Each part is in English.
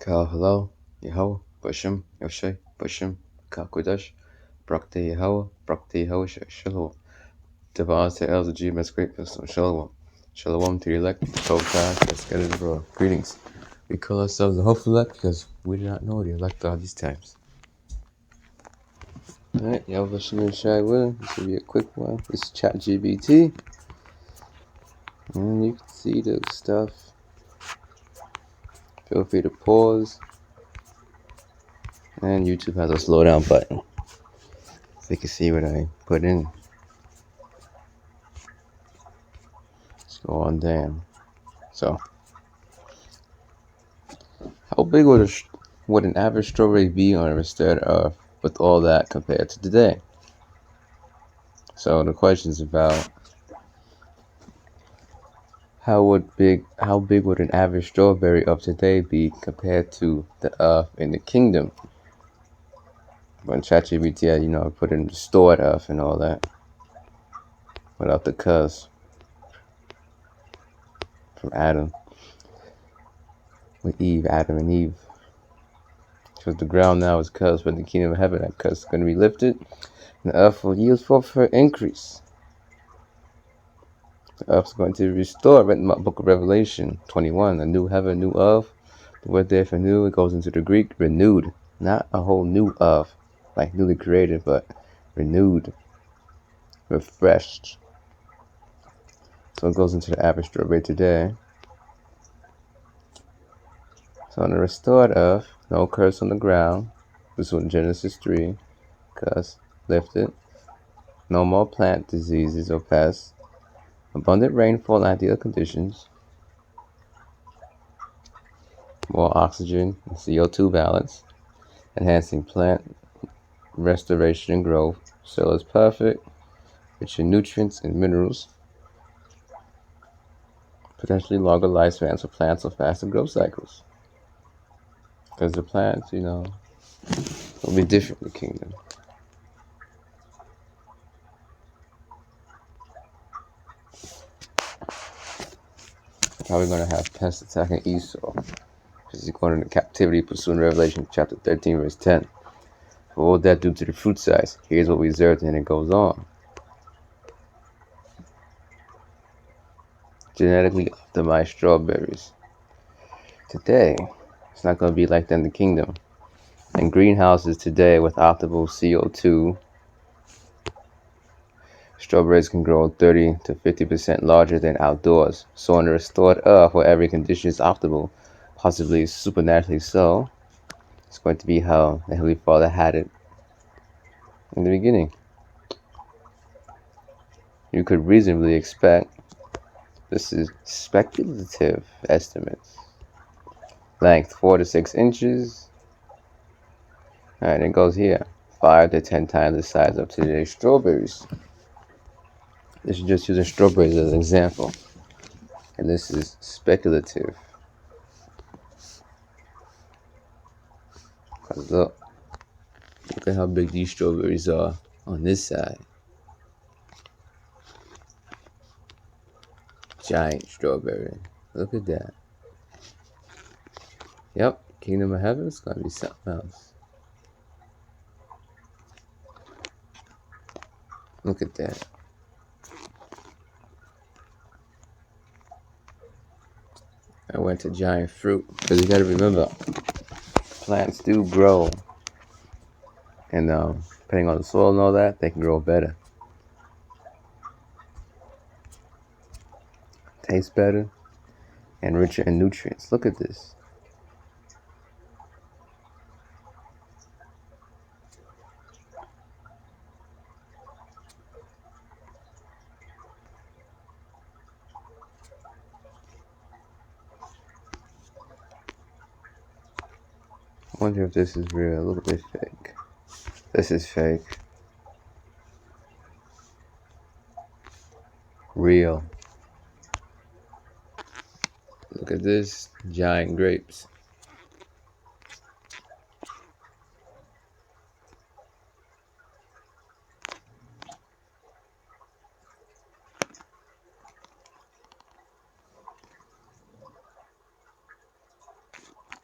Kal hello, Yahweh, Bashem, Yoshe, Bashem, Kal Kodesh, Brakte Yahweh, Brakte Yahweh, Shalom. Divine to Elder G, Best Great Wisdom, Shalom. Shalom to the elect, the 12 tribes, that's scattered abroad. Greetings. We call ourselves the hopeful elect because we do not know the elect are these times. Alright, Yahweh Shalom Shai William. This will be a quick one. This is Chat GBT. And you can see the stuff. Feel free to pause. And YouTube has a slow down button, so you can see what I put in. Let's go on down. So, how big would an average strawberry be on a restored Earth with all that compared to today? So the question is about how big would an average strawberry of today be compared to the Earth in the kingdom? When ChatGPT, I put in the stored Earth and all that, without the curse from Adam and Eve. Because the ground now is cursed, but the kingdom of heaven, that curse is going to be lifted, and the earth will yield forth her increase. The earth is going to be restored, written in the book of Revelation 21, a new heaven, new earth. The word there for new, it goes into the Greek, renewed. Not a whole new earth, like newly created, but renewed, refreshed. So it goes into the average strawberry today. So on the restored earth, no curse on the ground. This was in Genesis 3, curse lifted. No more plant diseases or pests. Abundant rainfall and ideal conditions. More oxygen and CO2 balance. Enhancing plant restoration and growth. Soil is perfect. Rich in nutrients and minerals. Potentially longer lifespans for plants or faster growth cycles. Because the plants, will be different in the kingdom. Probably going to have pests attacking ㅌsau. Because he's going into captivity, pursuing Revelation chapter 13, verse 10. For all that due to the fruit size, here's what we observed, and it goes on. Genetically optimized strawberries. Today, it's not going to be like that in the kingdom. In greenhouses today with optimal CO2, strawberries can grow 30 to 50% larger than outdoors. So on the restored earth where every condition is optimal, possibly supernaturally so, it's going to be how the Heavenly Father had it in the beginning. You could reasonably expect, this is speculative estimates, length 4 to 6 inches. Alright, it goes here, 5 to 10 times the size of today's strawberries. This is just using strawberries as an example. And this is speculative. Because look at how big these strawberries are on this side. Giant strawberry. Look at that. Yep, Kingdom of Heaven is going to be something else. Look at that. I went to giant fruit because you got to remember, plants do grow, and depending on the soil and all that, they can grow better, taste better, and richer in nutrients. Look at this. I wonder if this is real. A little bit fake. This is fake. Real. Look at this. Giant grapes.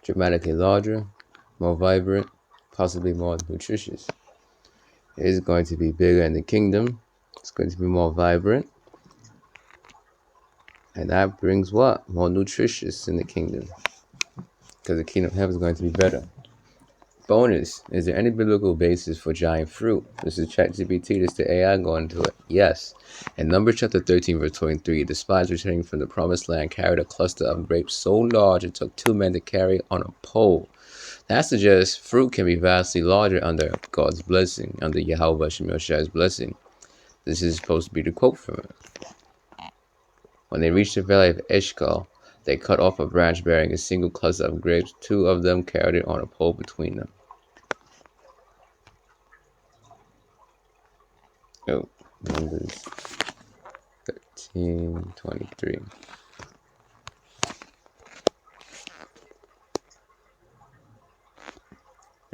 dramatically larger, more vibrant, possibly more nutritious. It is going to be bigger in the kingdom. It's going to be more vibrant. And that brings what? More nutritious in the kingdom. Because the kingdom of heaven is going to be better. Bonus, is there any biblical basis for giant fruit? This is ChatGPT, this is the AI going into it. Yes. In Numbers chapter 13, verse 23, the spies returning from the promised land carried a cluster of grapes so large it took 2 men to carry on a pole. That suggests fruit can be vastly larger under God's blessing, under Yahweh Shemyoshai's blessing. This is supposed to be the quote from it. When they reached the valley of Eshcol, they cut off a branch bearing a single cluster of grapes. 2 of them carried it on a pole between them. Oh, Numbers 13:23.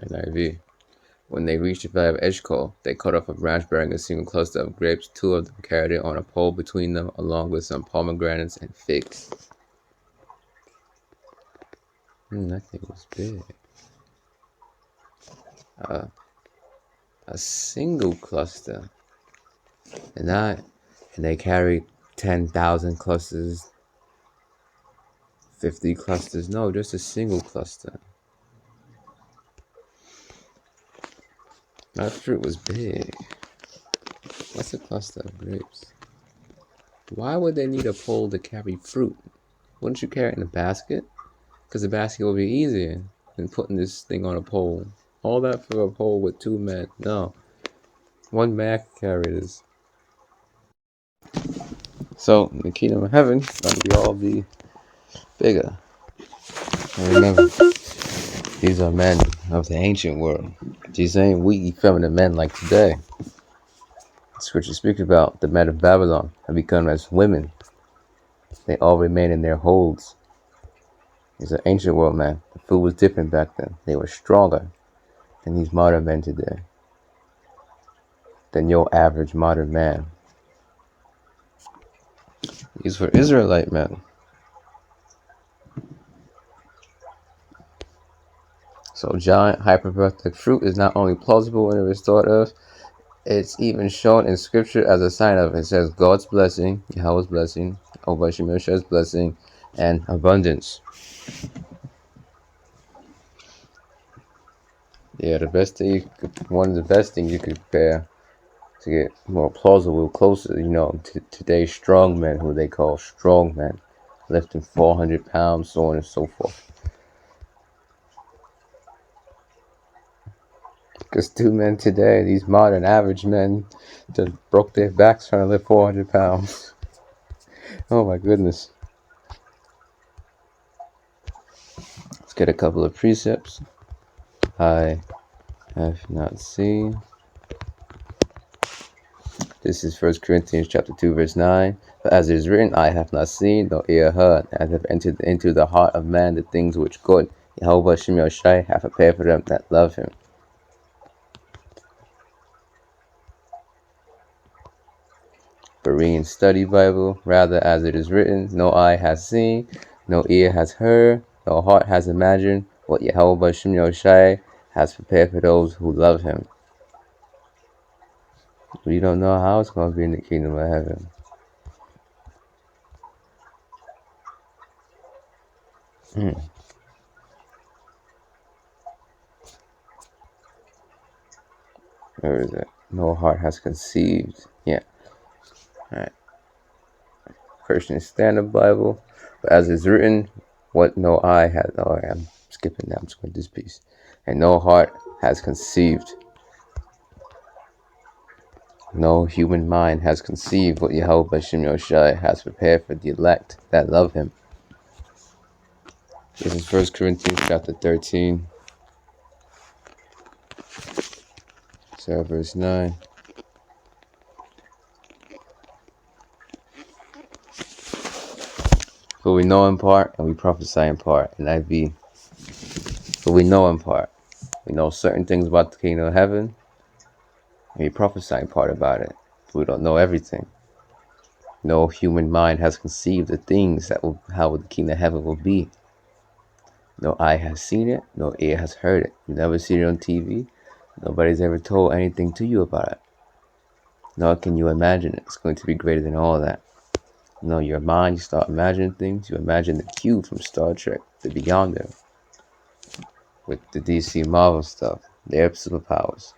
NIV. When they reached the valley of Eshcol, they cut off a branch bearing a single cluster of grapes. 2 of them carried it on a pole between them, along with some pomegranates and figs. That thing was big. A single cluster. And they carried 10,000 clusters, 50 clusters. No, just a single cluster. That fruit was big. What's a cluster of grapes? Why would they need a pole to carry fruit? Wouldn't you carry it in a basket? Because the basket will be easier than putting this thing on a pole. All that for a pole with 2 men. No. 1 man can carry this. So, the kingdom of heaven is going to be bigger. And remember, these are men of the ancient world. These ain't weak, effeminate men like today. Scripture speaks about the men of Babylon have become as women. They all remain in their holds. These are ancient world men. The food was different back then. They were stronger than these modern men today. Than your average modern man. These were Israelite men. So giant hyperbolic fruit is not only plausible in the restored earth, it's even shown in scripture as a sign of it. It says God's blessing, Yahweh's blessing, Obashimosha's blessing, and abundance. Yeah, one of the best things you could compare to get more plausible, closer, to today's strong men, who they call strong men, lifting 400 pounds, so on and so forth. Because 2 men today, these modern average men, just broke their backs trying to lift 400 pounds. Oh my goodness. Let's get a couple of precepts. I have not seen. This is 1 Corinthians chapter 2, verse 9. But as it is written, I have not seen, nor ear heard, and have entered into the heart of man the things which God, Yahweh Shemyoshai, hath prepared for them that love him. Berean Study Bible, rather as it is written, no eye has seen, no ear has heard, no heart has imagined what Yahweh Shemyoshai has prepared for those who love him. We don't know how it's going to be in the kingdom of heaven. Where is it? No heart has conceived. Yeah. Alright. Christian Standard Bible. But as is written, what no eye has. Oh, I'm skipping down. I'm just going to this piece. And no heart has conceived. No human mind has conceived what Yahweh Shemyoshai has prepared for the elect that love him. This is 1 Corinthians chapter 13. So verse 9. For we know in part and we prophesy in part. NIV. For we know in part. We know certain things about the kingdom of heaven. And we prophesy in part about it. We don't know everything. No human mind has conceived the things how the kingdom of heaven will be. No eye has seen it, no ear has heard it. You never seen it on TV. Nobody's ever told anything to you about it. Nor can you imagine it. It's going to be greater than all that. Your mind, you start imagining things. You imagine the Q from Star Trek, the Beyonder, with the DC Marvel stuff, their superpowers.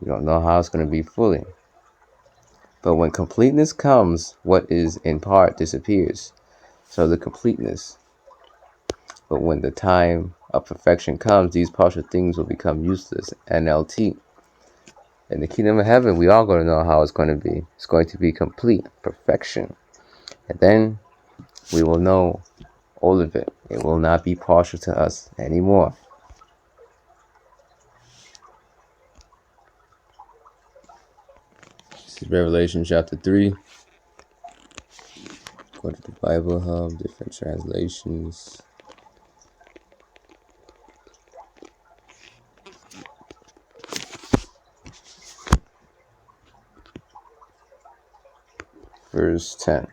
You don't know how it's going to be fully. But when completeness comes, what is in part disappears. So the completeness. But when the time of perfection comes, these partial things will become useless. NLT. In the kingdom of heaven, we are going to know how it's going to be. It's going to be complete perfection. And then we will know all of it. It will not be partial to us anymore. This is Revelation chapter 3. Go to the Bible Hub, different translations. Verse 10.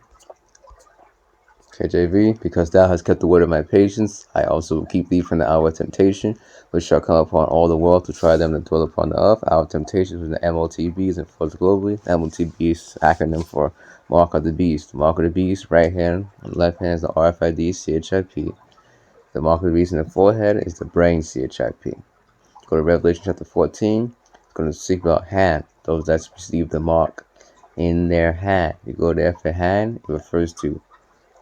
KJV, because thou hast kept the word of my patience, I also will keep thee from the hour of temptation, which shall come upon all the world to try them that dwell upon the earth. Hour of temptation was the MOTBs and enforced globally. MOTB is acronym for Mark of the Beast. Mark of the Beast, right hand and left hand is the RFID CHIP. The mark of the beast in the forehead is the brain CHIP. Go to Revelation chapter 14. It's going to speak about hand, those that receive the mark in their hand. You go there for hand, it refers to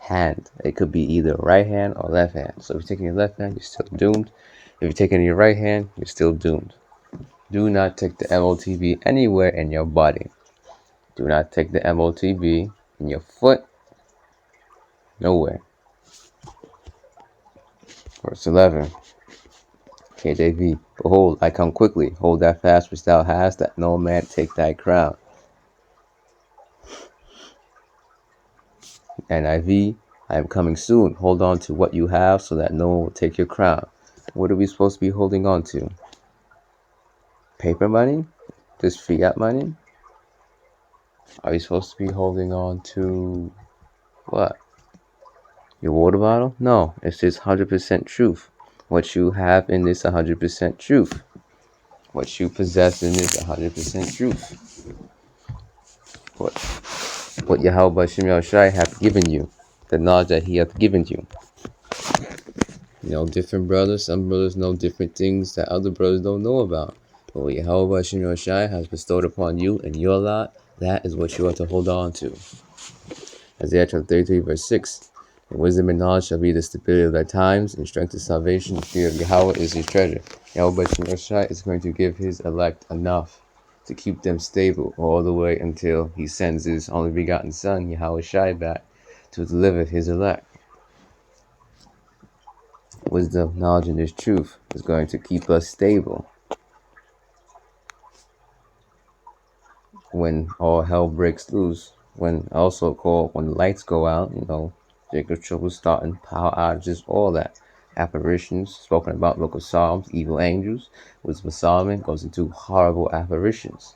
hand. It could be either right hand or left hand. So if you're taking your left hand, you're still doomed. If you're taking your right hand, you're still doomed. Do not take the MOTB anywhere in your body. Do not take the MOTB in your foot. Nowhere. Verse 11. KJV. Behold, I come quickly. Hold that fast which thou hast, that no man take thy crown. NIV. I am coming soon. Hold on to what you have so that no one will take your crown. What are we supposed to be holding on to? Paper money? Just fiat money? Are you supposed to be holding on to what? Your water bottle? No, it's just 100% truth. What you have in this 100% truth. What you possess in this 100% truth. What Yahweh Shem Yahushai hath given you. The knowledge that he hath given you. Different brothers. Some brothers know different things that other brothers don't know about. But what Yahweh Shem Yahushai has bestowed upon you and your lot, that is what you are to hold on to. Isaiah chapter 33 verse 6. And wisdom and knowledge shall be the stability of thy times, and strength of salvation. The fear of Yahweh is his treasure. Yahweh is going to give his elect enough to keep them stable all the way until he sends his only begotten son, Yahweh Shai, back to deliver his elect. Wisdom, knowledge, and this truth is going to keep us stable when all hell breaks loose. When the lights go out, Jacob trouble starting, power outages, all that. Apparitions spoken about, book of Psalms, evil angels. Wisdom of Solomon goes into horrible apparitions.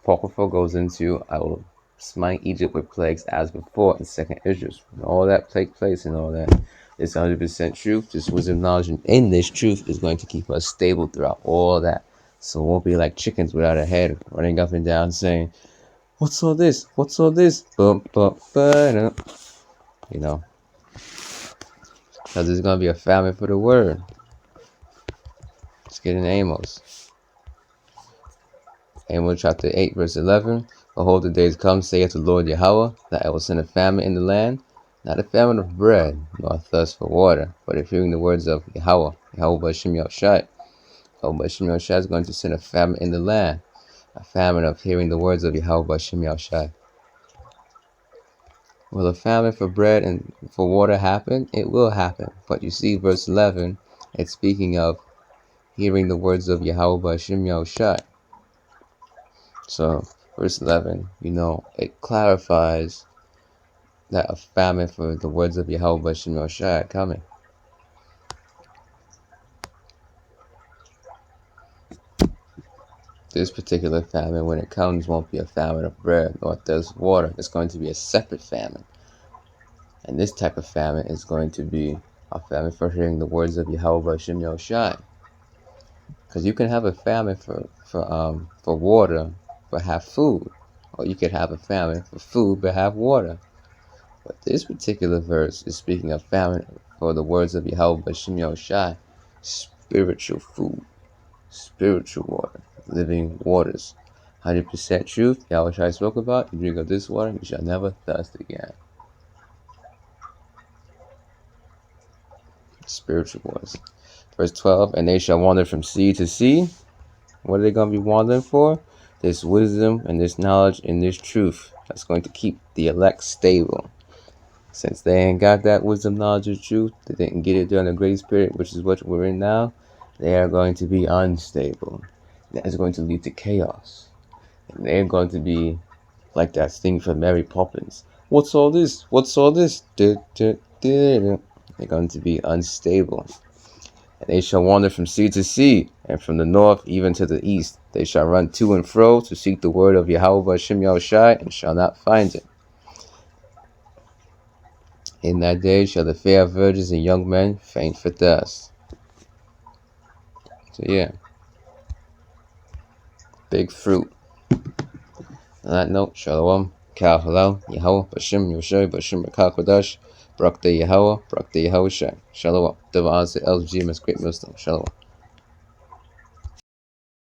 Apocrypha goes into, I will smite Egypt with plagues as before in 2nd Israel. When all that take place and all that, it's 100% truth. This wisdom, knowledge, and in this truth is going to keep us stable throughout all that. So it won't be like chickens without a head running up and down saying, what's all this? What's all this? Because there's going to be a famine for the word. Let's get in Amos. Amos chapter 8 verse 11. Behold, the days come, saith the Lord Yahweh, that I will send a famine in the land, not a famine of bread, nor thirst for water, but of hearing the words of Yahweh B'Shem Yahushai. Yahweh B'Shem Yahushai is going to send a famine in the land, a famine of hearing the words of Yahweh B'Shem Yahushai. Will a famine for bread and for water happen? It will happen. But you see, verse 11, it's speaking of hearing the words of Yahweh B'Shem Yahushai. So, verse 11, it clarifies that a famine for the words of Yahweh B'Shem Yahushai are coming. This particular famine, when it comes, won't be a famine of bread or thirst water. It's going to be a separate famine. And this type of famine is going to be A famine for hearing the words of Yahweh Bashim Yoshai. Because you can have a famine for water, but have food. Or you could have a famine for food, but have water. But this particular verse is speaking of famine for the words of Yahweh Bashim Yoshai. Spiritual food, spiritual water, living waters. 100% truth, Yahweh Shai spoke about. You drink of this water, you shall never thirst again. Spiritual waters. Verse 12, and they shall wander from sea to sea. What are they going to be wandering for? This wisdom and this knowledge and this truth that's going to keep the elect stable. Since they ain't got that wisdom, knowledge, and truth, they didn't get it during the grace period, which is what we're in now, they are going to be unstable. That is going to lead to chaos. And they're going to be like that thing from Mary Poppins. What's all this? What's all this? They're going to be unstable. And they shall wander from sea to sea, and from the north even to the east. They shall run to and fro to seek the word of Yahweh Hashem Yahushai, and shall not find it. In that day shall the fair virgins and young men faint for thirst. So yeah, big fruit. On that note, Shalom, Kal Halal, Yahweh, Bashim Yoshai, Bashim Rakal Kodash, Barak De Yahweh, Barak De Yahushai. Shalom. Dava Az El G, Great Muslim. Shalom.